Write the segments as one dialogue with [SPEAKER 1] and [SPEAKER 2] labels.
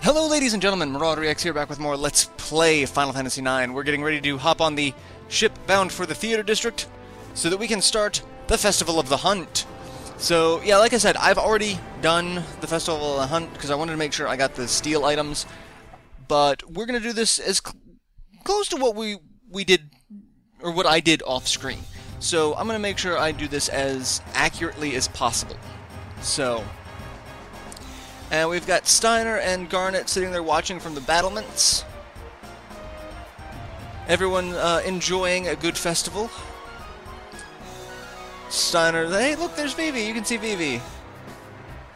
[SPEAKER 1] Hello ladies and gentlemen, MarauderEX here, back with more Let's Play Final Fantasy IX. We're getting ready to hop on the ship bound for the Theater District so that we can start the Festival of the Hunt. So, yeah, like I said, I've already done the Festival of the Hunt because I wanted to make sure I got the steel items, but we're going to do this as close to what we did, or what I did off-screen. So, I'm going to make sure I do this as accurately as possible. So, and we've got Steiner and Garnet sitting there watching from the battlements. Everyone enjoying a good festival. Steiner, hey, look, there's Vivi. You can see Vivi.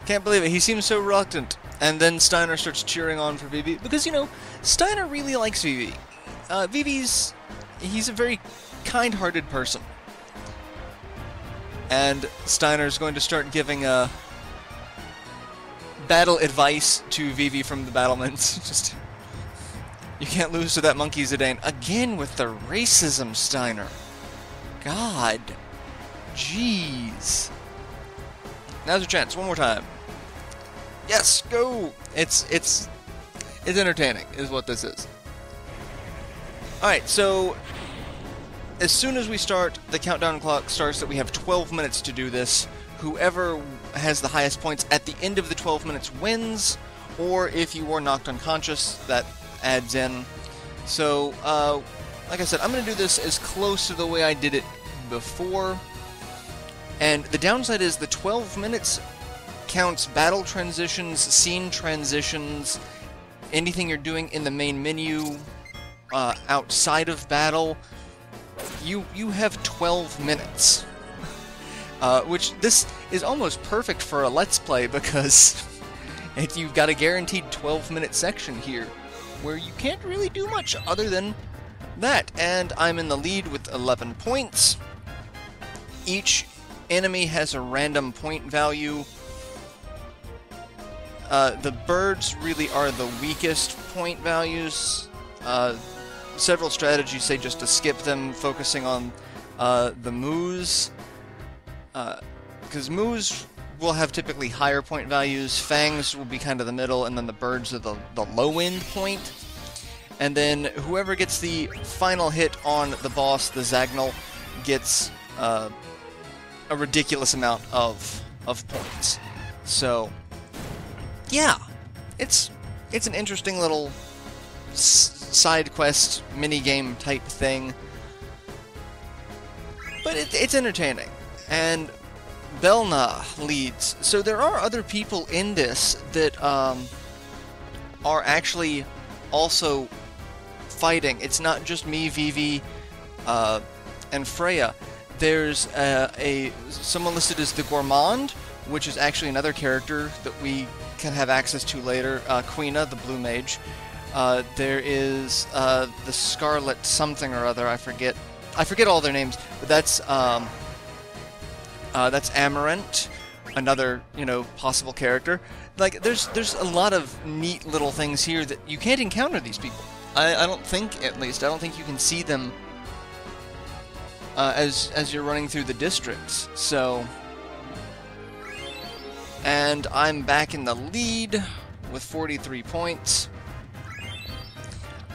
[SPEAKER 1] Can't believe it. He seems so reluctant. And then Steiner starts cheering on for Vivi because, you know, Steiner really likes Vivi. He's a very kind-hearted person. And Steiner's going to start giving battle advice to Vivi from the battlements. Just, you can't lose to that monkey Zidane. Again with the racism, Steiner. God. Jeez. Now's your chance. One more time. Yes, go! It's entertaining, is what this is. Alright, so as soon as we start, the countdown clock starts that we have 12 minutes to do this. Whoever has the highest points at the end of the 12 minutes wins, or if you were knocked unconscious, that adds in. So, like I said, I'm going to do this as close to the way I did it before. And the downside is the 12 minutes counts battle transitions, scene transitions, anything you're doing in the main menu, outside of battle. You have 12 minutes. Which, this is almost perfect for a Let's Play, because if you've got a guaranteed 12-minute section here, where you can't really do much other than that. And I'm in the lead with 11 points. Each enemy has a random point value. The birds really are the weakest point values. Several strategies say just to skip them, focusing on the moos. Because moos will have typically higher point values, fangs will be kind of the middle, and then the birds are the low-end point. And then whoever gets the final hit on the boss, the Zagnal, gets a ridiculous amount of points. So, yeah, it's an interesting little side quest mini-game type thing, but it's entertaining. And Belna leads. So there are other people in this that are actually also fighting. It's not just me, Vivi, and Freya. There's someone listed as the Gourmand, which is actually another character that we can have access to later. Quina, the blue mage. There is the Scarlet something or other. I forget all their names, but that's Amarant, another, you know, possible character. Like, there's a lot of neat little things here that you can't encounter these people. I don't think, at least, I don't think you can see them as you're running through the districts. So, and I'm back in the lead with 43 points.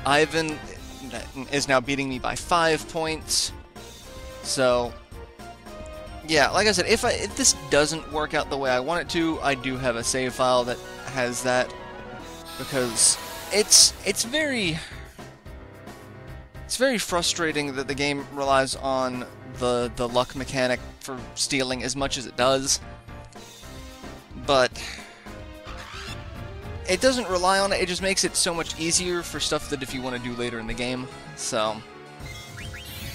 [SPEAKER 1] Ivan is now beating me by 5 points. So, yeah, like I said, if this doesn't work out the way I want it to, I do have a save file that has that, because it's very frustrating that the game relies on the luck mechanic for stealing as much as it does, but it doesn't rely on it. It just makes it so much easier for stuff that if you want to do later in the game. So,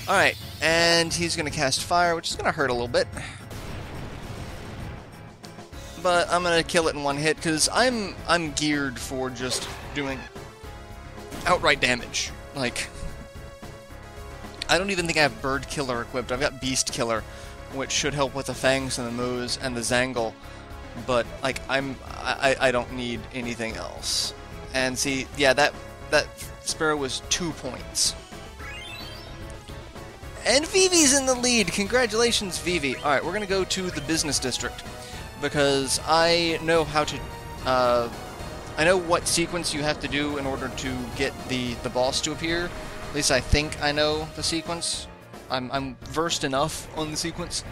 [SPEAKER 1] alright, and he's going to cast fire, which is going to hurt a little bit. But I'm going to kill it in one hit, because I'm geared for just doing outright damage. Like, I don't even think I have Bird Killer equipped. I've got Beast Killer, which should help with the Fangs and the Moos and the Zangle. But, like, I don't need anything else. And see, yeah, that Sparrow was 2 points. And Vivi's in the lead! Congratulations, Vivi! Alright, we're gonna go to the business district. because I know how to, I know what sequence you have to do in order to get the boss to appear. At least I think I know the sequence. I'm versed enough on the sequence.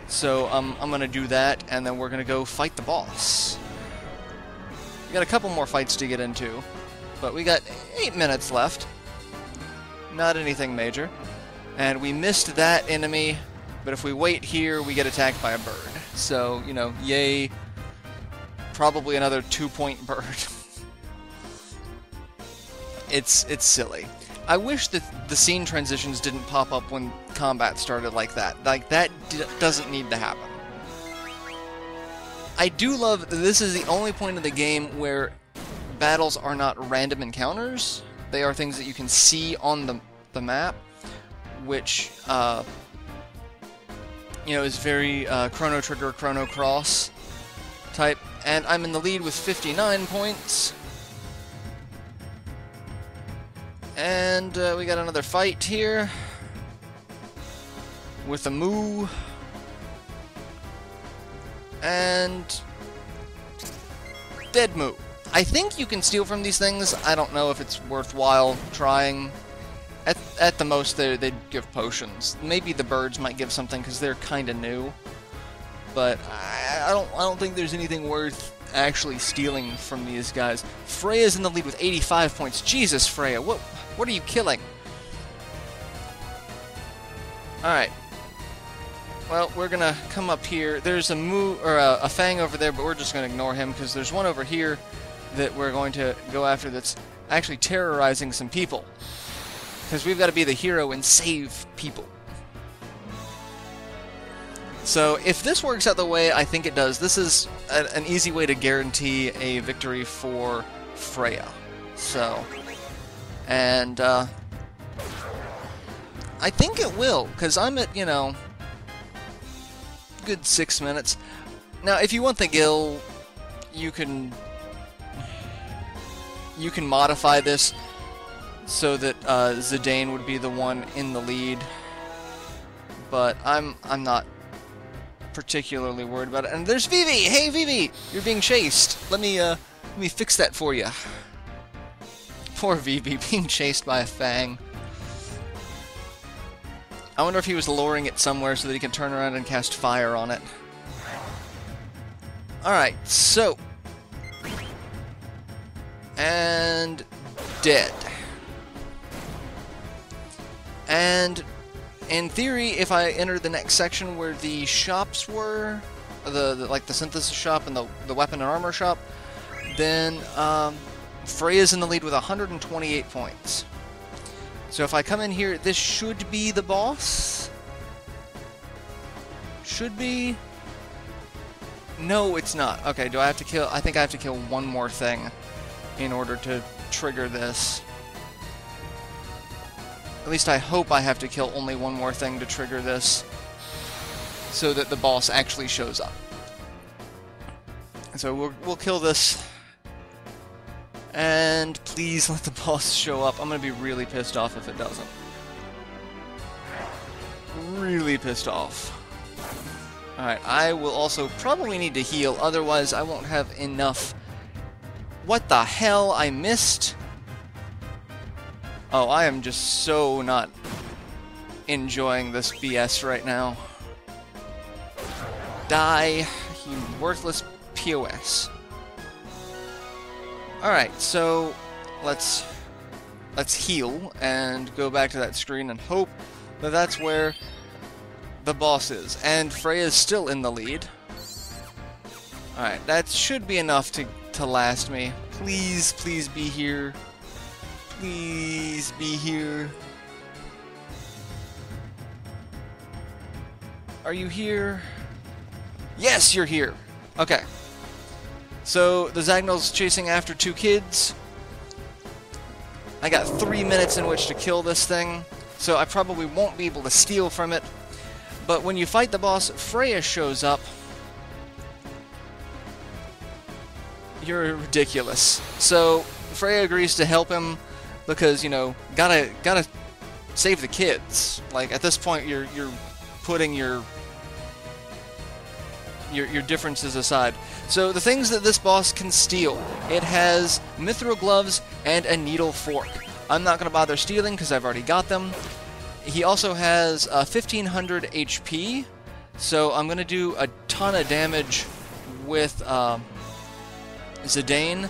[SPEAKER 1] So I'm gonna do that, and then we're gonna go fight the boss. We got a couple more fights to get into, but we got 8 minutes left. Not anything major. And we missed that enemy, but if we wait here, we get attacked by a bird. So, you know, yay. Probably another 2-point bird. It's silly. I wish that the scene transitions didn't pop up when combat started like that. Like, that doesn't need to happen. I do love that this is the only point of the game where battles are not random encounters. They are things that you can see on the map, which, you know, is very Chrono Trigger, Chrono Cross type. And I'm in the lead with 59 points. And we got another fight here with a Moo. And dead Moo. I think you can steal from these things. I don't know if it's worthwhile trying. At the most, they'd give potions. Maybe the birds might give something because they're kind of new. But I don't think there's anything worth actually stealing from these guys. Freya's in the lead with 85 points. Jesus, Freya, what are you killing? Alright. Well, we're gonna come up here. There's a Moo or a Fang over there, but we're just gonna ignore him because there's one over here that we're going to go after that's actually terrorizing some people. Because we've got to be the hero and save people. So if this works out the way I think it does, this is an easy way to guarantee a victory for Freya. So, and I think it will, because I'm at, you know, good 6 minutes. Now, if you want the Gil, you can modify this so that Zidane would be the one in the lead, but I'm not particularly worried about it. And there's Vivi! Hey Vivi! You're being chased. Let me fix that for you. Poor Vivi being chased by a Fang. I wonder if he was luring it somewhere so that he can turn around and cast fire on it. Alright, so. And dead. And in theory, if I enter the next section where the shops were, like the synthesis shop and the weapon and armor shop, then Freya's in the lead with 128 points. So if I come in here, this should be the boss. Should be. No, it's not. Okay, do I have to kill? I think I have to kill one more thing in order to trigger this. At least I hope I have to kill only one more thing to trigger this, so that the boss actually shows up. So we'll kill this, and please let the boss show up. I'm gonna be really pissed off if it doesn't. Really pissed off. Alright, I will also probably need to heal, otherwise I won't have enough. What the hell? I missed? Oh, I am just so not enjoying this BS right now. Die, you worthless POS. Alright, so let's heal and go back to that screen and hope that that's where the boss is. And Freya's still in the lead. Alright, that should be enough to last me. Please, please be here. Please be here. Are you here? Yes, you're here. Okay. So, the Zagnol's chasing after two kids. I got 3 minutes in which to kill this thing, so I probably won't be able to steal from it. But when you fight the boss, Freya shows up. You're ridiculous. So, Freya agrees to help him because, you know, gotta save the kids. Like, at this point, you're putting your your differences aside. So the things that this boss can steal, it has mithril gloves and a needle fork. I'm not going to bother stealing because I've already got them. He also has 1500 HP, so I'm going to do a ton of damage with Zidane,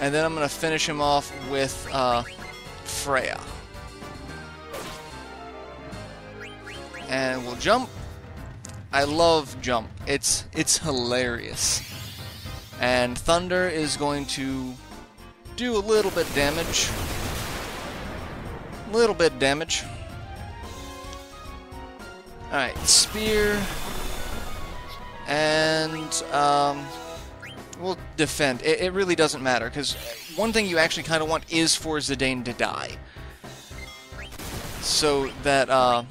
[SPEAKER 1] and then I'm going to finish him off with Freya. And we'll jump. I love jump. It's hilarious. And Thunder is going to do a little bit damage. Alright, Spear. And we'll defend. It really doesn't matter, because one thing you actually kind of want is for Zidane to die. So that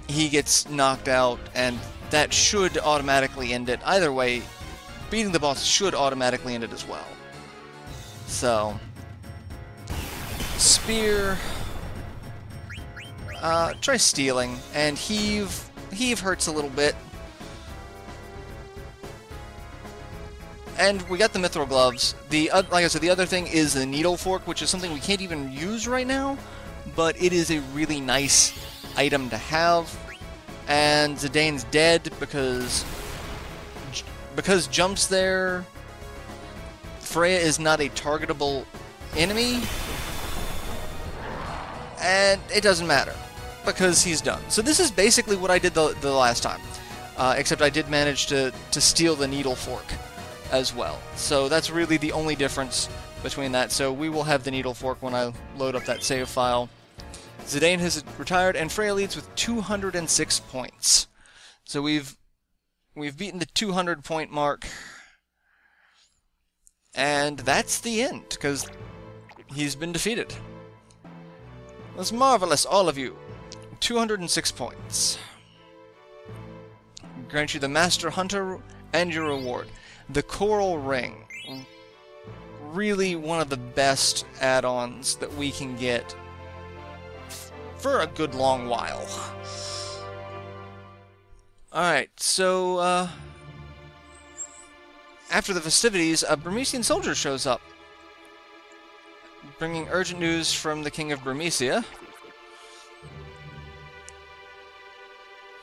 [SPEAKER 1] he gets knocked out, and that should automatically end it. Either way, beating the boss should automatically end it as well. So, Spear, try stealing, and Heave. Heave hurts a little bit. And we got the mithril gloves. Like I said, the other thing is the needle fork, which is something we can't even use right now, but it is a really nice item to have. And Zidane's dead because Jump's there. Freya is not a targetable enemy, and it doesn't matter because he's done. So this is basically what I did the last time, except I did manage to steal the needle fork as well. So that's really the only difference between that. So we will have the needle fork when I load up that save file. Zidane has retired, and Freya leads with 206 points. So we've beaten the 200 point mark, and that's the end, because he's been defeated. That's marvelous, all of you. 206 points. Grant you the Master Hunter and your reward. The Coral Ring. Really one of the best add-ons that we can get for a good long while. Alright, so, after the festivities, a Burmesian soldier shows up, bringing urgent news from the King of Burmecia.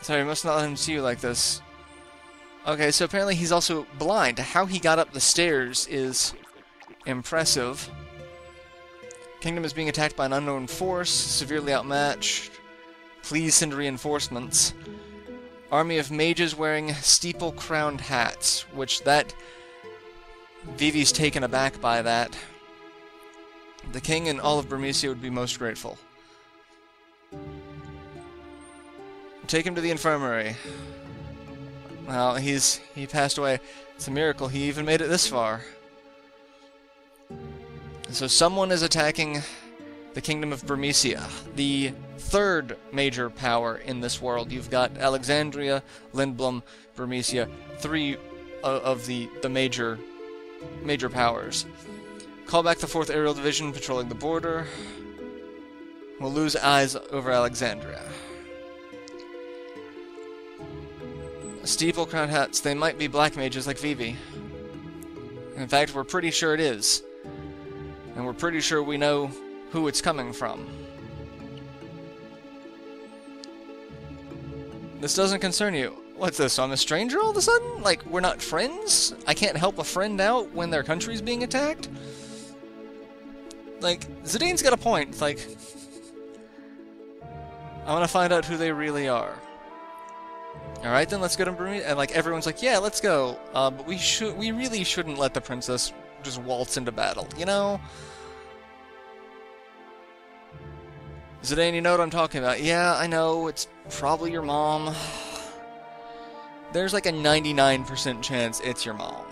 [SPEAKER 1] Sorry, I must not let him see you like this. Okay, so apparently he's also blind. How he got up the stairs is impressive. Kingdom is being attacked by an unknown force, severely outmatched. Please send reinforcements. Army of mages wearing steeple-crowned hats, which that... Vivi's taken aback by that. The king and all of Burmecia would be most grateful. Take him to the infirmary. Well, he passed away. It's a miracle he even made it this far. So someone is attacking the Kingdom of Burmecia, the third major power in this world. You've got Alexandria, Lindblum, Burmecia, three of the major powers. Call back the 4th Aerial Division patrolling the border. We'll lose eyes over Alexandria. Steeple crown hats, they might be black mages like Vivi. In fact, we're pretty sure it is. And we're pretty sure we know who it's coming from. This doesn't concern you. What's this, so I'm a stranger all of a sudden? Like, we're not friends? I can't help a friend out when their country's being attacked? Like, Zidane's got a point. It's like, I want to find out who they really are. Alright then, let's go to Burmecia. And like, everyone's like, yeah, let's go. But we really shouldn't let the princess just waltz into battle, you know? Zidane, you know what I'm talking about. Yeah, I know, it's probably your mom. There's like a 99% chance it's your mom.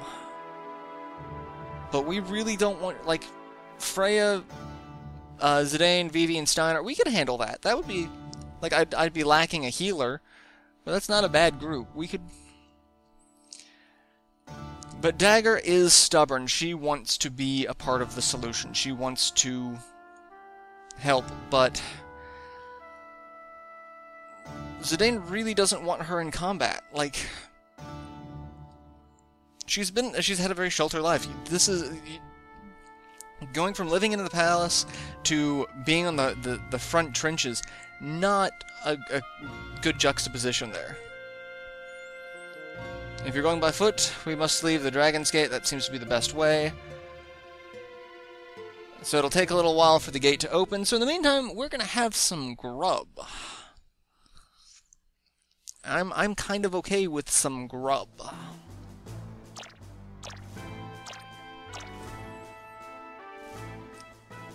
[SPEAKER 1] But we really don't want, like, Freya, Zidane, Vivi, and Steiner, we could handle that. That would be, like, I'd be lacking a healer, but that's not a bad group. We could... But Dagger is stubborn. She wants to be a part of the solution. She wants to help, but Zidane really doesn't want her in combat. Like, she's had a very sheltered life. This is going from living in the palace to being on the front trenches. Not a good juxtaposition there. If you're going by foot, we must leave the Dragon's Gate. That seems to be the best way. So it'll take a little while for the gate to open. So in the meantime, we're gonna have some grub. I'm kind of okay with some grub.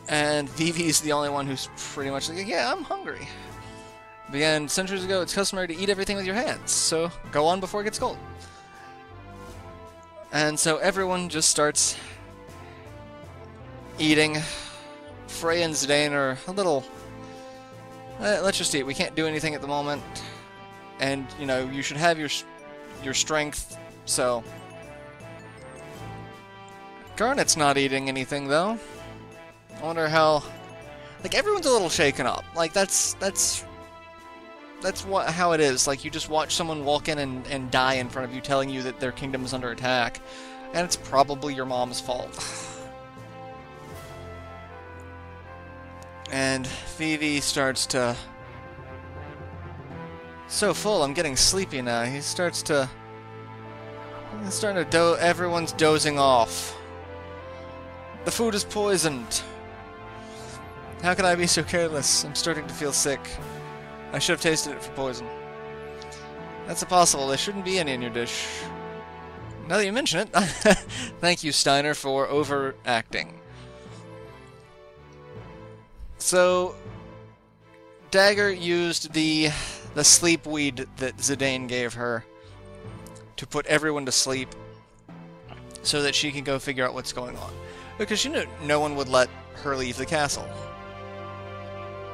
[SPEAKER 1] And Vivi's the only one who's pretty much like, yeah, I'm hungry. Began centuries ago, it's customary to eat everything with your hands, so go on before it gets cold. And so everyone just starts eating. Freya and Zidane are a little... let's just eat. We can't do anything at the moment. And, you know, you should have your strength, so... Garnet's not eating anything, though. I wonder how... Like, everyone's a little shaken up. Like, that's how it is. Like, you just watch someone walk in and die in front of you, telling you that their kingdom is under attack. And it's probably your mom's fault. And Vivi starts to... So full, I'm getting sleepy now. He's starting to everyone's dozing off. The food is poisoned. How could I be so careless? I'm starting to feel sick. I should have tasted it for poison. That's impossible. There shouldn't be any in your dish. Now that you mention it, thank you, Steiner, for overacting. So, Dagger used the sleep weed that Zidane gave her to put everyone to sleep so that she can go figure out what's going on. Because she knew no one would let her leave the castle.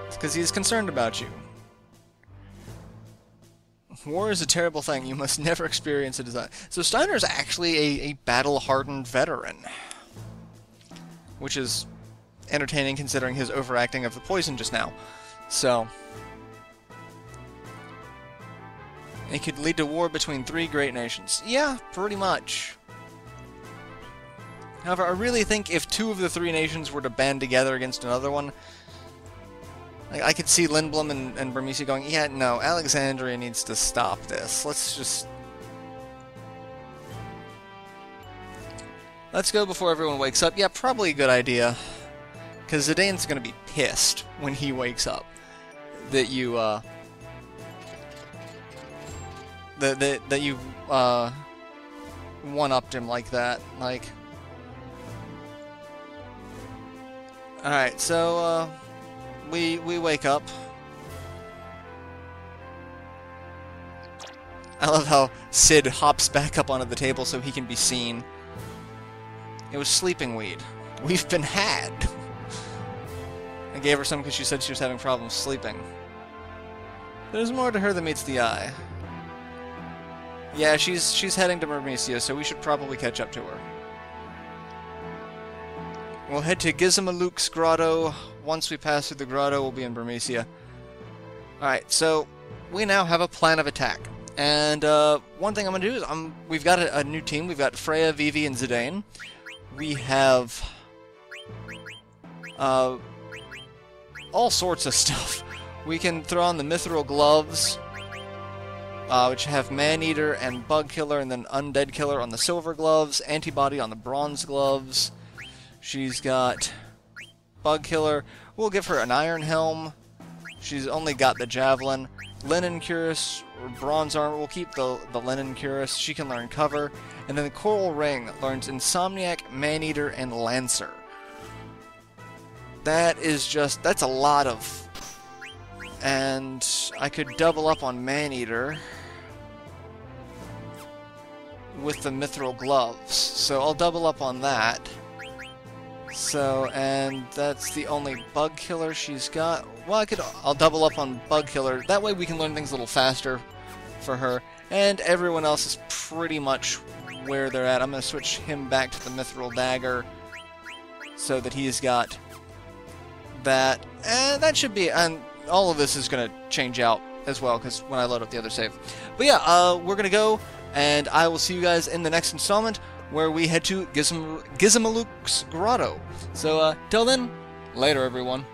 [SPEAKER 1] It's because he's concerned about you. War is a terrible thing. You must never experience it as that. So Steiner's actually a battle-hardened veteran. Which is entertaining considering his overacting of the poison just now. So... it could lead to war between 3 great nations. Yeah, pretty much. However, I really think if 2 of the 3 nations were to band together against another one, I could see Lindblom and Burmecia going, yeah, no, Alexandria needs to stop this. Let's go before everyone wakes up. Yeah, probably a good idea. Because Zidane's going to be pissed when he wakes up that you, that you one-upped him like that. Like, alright, so we wake up. I love how Sid hops back up onto the table so he can be seen. It was sleeping weed. We've been had. I gave her some because she said she was having problems sleeping. There's more to her than meets the eye. Yeah, she's heading to Burmecia, so we should probably catch up to her. We'll head to Gizmaluk's grotto. Once we pass through the grotto, we'll be in Burmecia. Alright, so we now have a plan of attack. And one thing I'm going to do is we've got a new team. We've got Freya, Vivi, and Zidane. We have all sorts of stuff. We can throw on the mithril gloves, which have Man-Eater and Bug Killer, and then Undead Killer on the silver gloves, Antibody on the bronze gloves. She's got Bug Killer. We'll give her an Iron Helm. She's only got the Javelin. Linen Cuirass, or Bronze Armor. We'll keep the Linen Cuirass. She can learn Cover. And then the Coral Ring learns Insomniac, Man-Eater, and Lancer. That's a lot of... And I could double up on Man-Eater with the Mithril Gloves. So I'll double up on that. So, and that's the only Bug Killer she's got. Well, I'll double up on Bug Killer. That way we can learn things a little faster for her. And everyone else is pretty much where they're at. I'm going to switch him back to the Mithril Dagger so that he's got that. And that should be... And all of this is going to change out as well, because when I load up the other save. But yeah, we're going to go, and I will see you guys in the next installment where we head to Gizmaluk's Grotto. So, till then, later everyone.